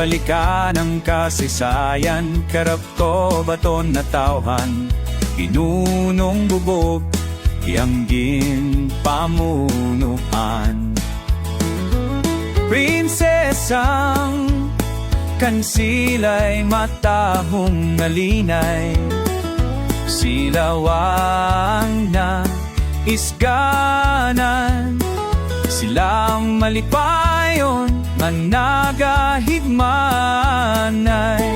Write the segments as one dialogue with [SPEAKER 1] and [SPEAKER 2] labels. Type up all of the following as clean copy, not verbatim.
[SPEAKER 1] balikan ang kasaysayan. Karap ko baton na tauhan, pinunong bubog, ianggin pamunuan. Prinsesang kansila'y matahong nalinay, silawang na isganan, silang malipayon managahigmanay.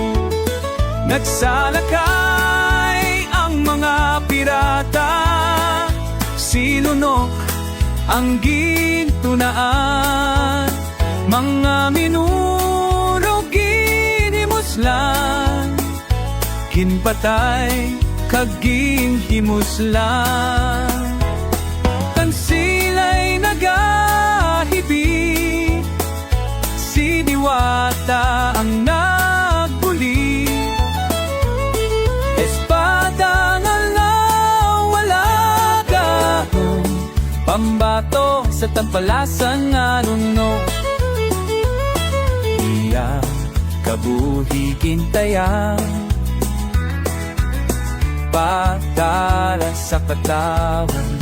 [SPEAKER 1] Nagsalakay ang mga pirata, silunok ang gintunaan, mga minurog ginhimuslan, kinpatay kaging himuslan. Tansila'y nagahibig, si Diwata ang nagbuli, espada nga wala gahong, pambato sa tampalasan nga nuno. Iya kabuhigin tayang padala sa katawan,